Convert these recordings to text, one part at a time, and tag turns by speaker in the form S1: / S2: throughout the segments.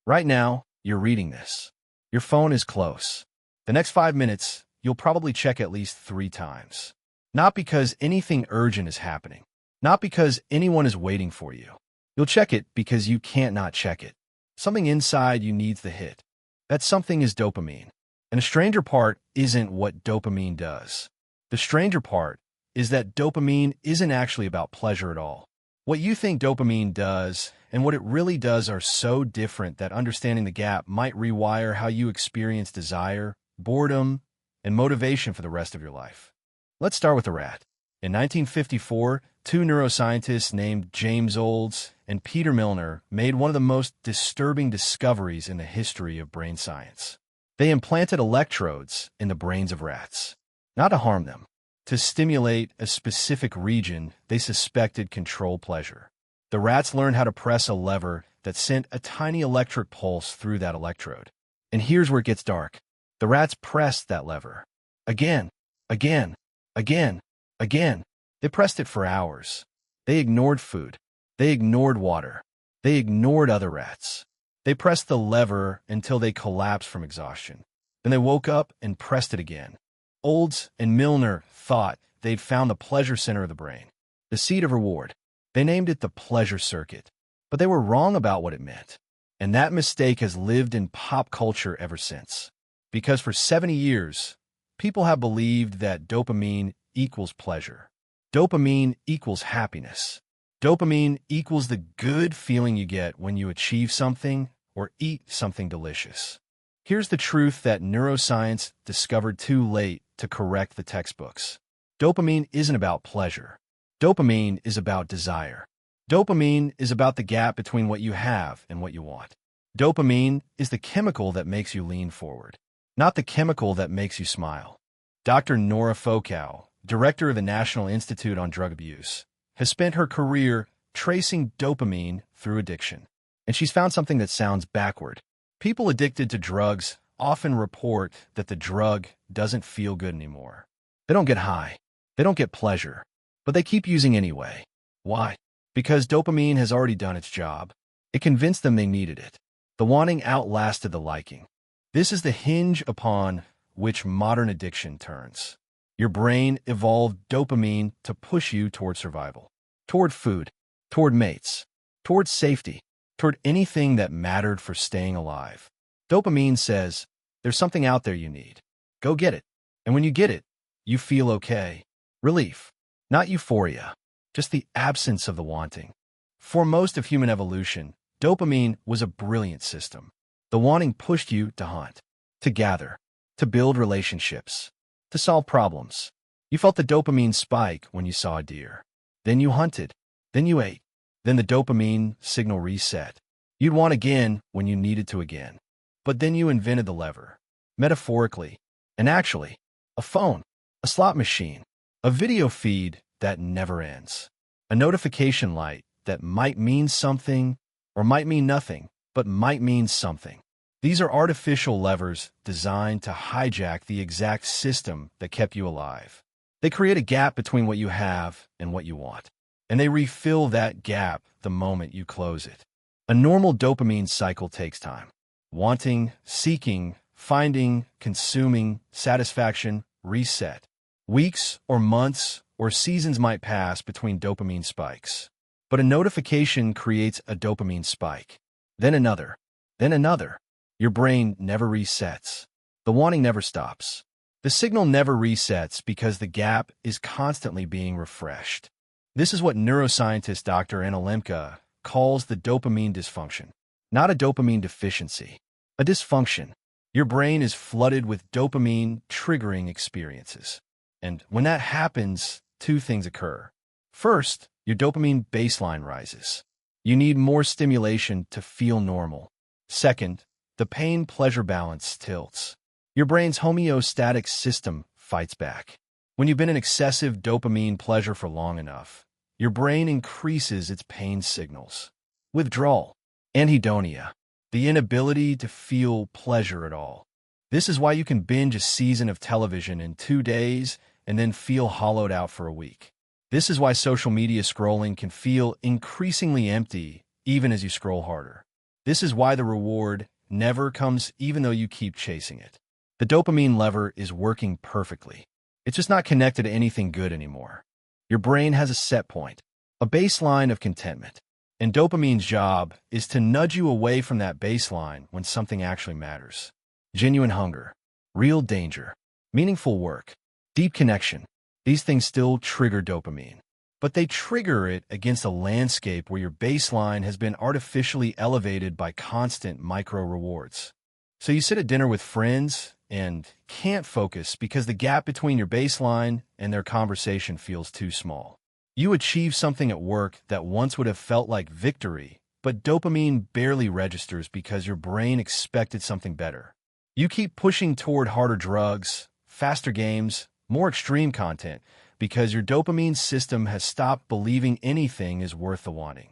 S1: Right now, you're reading this. Your phone is close. The next 5 minutes, you'll probably check at least 3 times. Not because anything urgent is happening. Not because anyone is waiting for you. You'll check it because you can't not check it. Something inside you needs the hit. That something is dopamine. And the stranger part isn't what dopamine does. The stranger part is that dopamine isn't actually about pleasure at all. What you think dopamine does and what it really does are so different that understanding the gap might rewire how you experience desire, boredom, and motivation for the rest of your life. Let's start with the rat. In 1954, two neuroscientists named James Olds and Peter Milner made one of the most disturbing discoveries in the history of brain science. They implanted electrodes in the brains of rats, not to harm them, to stimulate a specific region they suspected controlled pleasure. The rats learned how to press a lever that sent a tiny electric pulse through that electrode. And here's where it gets dark. The rats pressed that lever. Again, again, again, again. They pressed it for hours. They ignored food. They ignored water. They ignored other rats. They pressed the lever until they collapsed from exhaustion. Then they woke up and pressed it again. Olds and Milner thought they'd found the pleasure center of the brain, the seat of reward. They named it the pleasure circuit, but they were wrong about what it meant. And that mistake has lived in pop culture ever since. Because for 70 years, people have believed that dopamine equals pleasure. Dopamine equals happiness. Dopamine equals the good feeling you get when you achieve something or eat something delicious. Here's the truth that neuroscience discovered too late to correct the textbooks. Dopamine isn't about pleasure. Dopamine is about desire. Dopamine is about the gap between what you have and what you want. Dopamine is the chemical that makes you lean forward, not the chemical that makes you smile. Dr. Nora Fokow, director of the National Institute on Drug Abuse, has spent her career tracing dopamine through addiction. And she's found something that sounds backward. People addicted to drugs often report that the drug doesn't feel good anymore. They don't get high. They don't get pleasure. But they keep using anyway. Why? Because dopamine has already done its job. It convinced them they needed it. The wanting outlasted the liking. This is the hinge upon which modern addiction turns. Your brain evolved dopamine to push you toward survival, toward food, toward mates, toward safety, toward anything that mattered for staying alive. Dopamine says, there's something out there you need. Go get it. And when you get it, you feel okay. Relief. Not euphoria. Just the absence of the wanting. For most of human evolution, dopamine was a brilliant system. The wanting pushed you to hunt, to gather, to build relationships, to solve problems. You felt the dopamine spike when you saw a deer. Then you hunted. Then you ate. Then the dopamine signal reset. You'd want again when you needed to again. But then you invented the lever. Metaphorically, and actually, a phone, a slot machine, a video feed that never ends, a notification light that might mean something or might mean nothing, but might mean something. These are artificial levers designed to hijack the exact system that kept you alive. They create a gap between what you have and what you want, and they refill that gap the moment you close it. A normal dopamine cycle takes time. Wanting, seeking, finding, consuming, satisfaction, reset. Weeks or months or seasons might pass between dopamine spikes. But a notification creates a dopamine spike. Then another. Then another. Your brain never resets. The wanting never stops. The signal never resets because the gap is constantly being refreshed. This is what neuroscientist Dr. Anna Lemke calls the dopamine dysfunction. Not a dopamine deficiency. A dysfunction. Your brain is flooded with dopamine-triggering experiences. And when that happens, two things occur. First, your dopamine baseline rises. You need more stimulation to feel normal. Second, the pain-pleasure balance tilts. Your brain's homeostatic system fights back. When you've been in excessive dopamine pleasure for long enough, your brain increases its pain signals. Withdrawal, anhedonia, the inability to feel pleasure at all. This is why you can binge a season of television in 2 days and then feel hollowed out for a week. This is why social media scrolling can feel increasingly empty even as you scroll harder. This is why the reward never comes even though you keep chasing it. The dopamine lever is working perfectly. It's just not connected to anything good anymore. Your brain has a set point, a baseline of contentment. And dopamine's job is to nudge you away from that baseline when something actually matters. Genuine hunger, real danger, meaningful work, deep connection. These things still trigger dopamine. But they trigger it against a landscape where your baseline has been artificially elevated by constant micro-rewards. So you sit at dinner with friends and can't focus because the gap between your baseline and their conversation feels too small. You achieve something at work that once would have felt like victory, but dopamine barely registers because your brain expected something better. You keep pushing toward harder drugs, faster games, more extreme content, because your dopamine system has stopped believing anything is worth the wanting.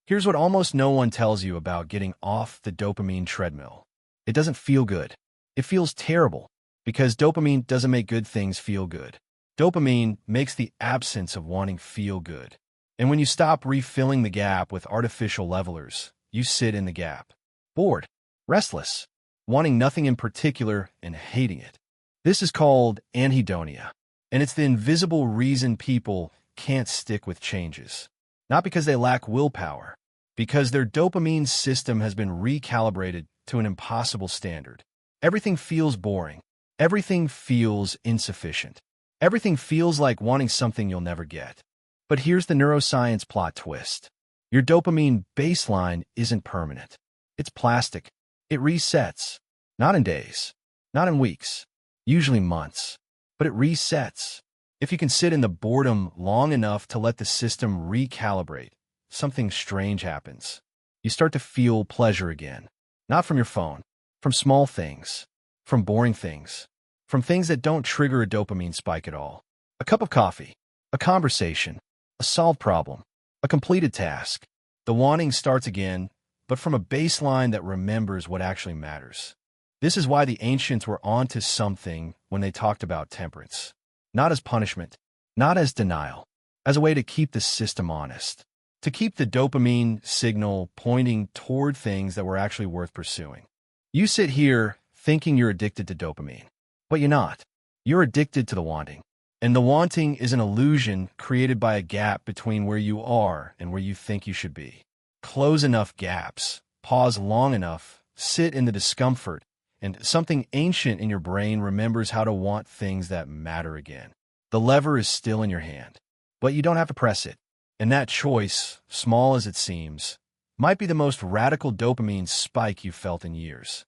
S1: Here's what almost no one tells you about getting off the dopamine treadmill. It doesn't feel good. It feels terrible, because dopamine doesn't make good things feel good. Dopamine makes the absence of wanting feel good. And when you stop refilling the gap with artificial levelers, you sit in the gap. Bored, restless, wanting nothing in particular and hating it. This is called anhedonia. And it's the invisible reason people can't stick with changes. Not because they lack willpower, because their dopamine system has been recalibrated to an impossible standard. Everything feels boring. Everything feels insufficient. Everything feels like wanting something you'll never get. But here's the neuroscience plot twist. Your dopamine baseline isn't permanent. It's plastic. It resets. Not in days. Not in weeks. Usually months. But it resets. If you can sit in the boredom long enough to let the system recalibrate, something strange happens. You start to feel pleasure again. Not from your phone, from small things, from boring things, from things that don't trigger a dopamine spike at all. A cup of coffee, a conversation, a solved problem, a completed task. The wanting starts again, but from a baseline that remembers what actually matters. This is why the ancients were onto something when they talked about temperance. Not as punishment, not as denial, as a way to keep the system honest. To keep the dopamine signal pointing toward things that were actually worth pursuing. You sit here thinking you're addicted to dopamine, but you're not. You're addicted to the wanting. And the wanting is an illusion created by a gap between where you are and where you think you should be. Close enough gaps, pause long enough, sit in the discomfort, and something ancient in your brain remembers how to want things that matter again. The lever is still in your hand, but you don't have to press it. And that choice, small as it seems, might be the most radical dopamine spike you've felt in years.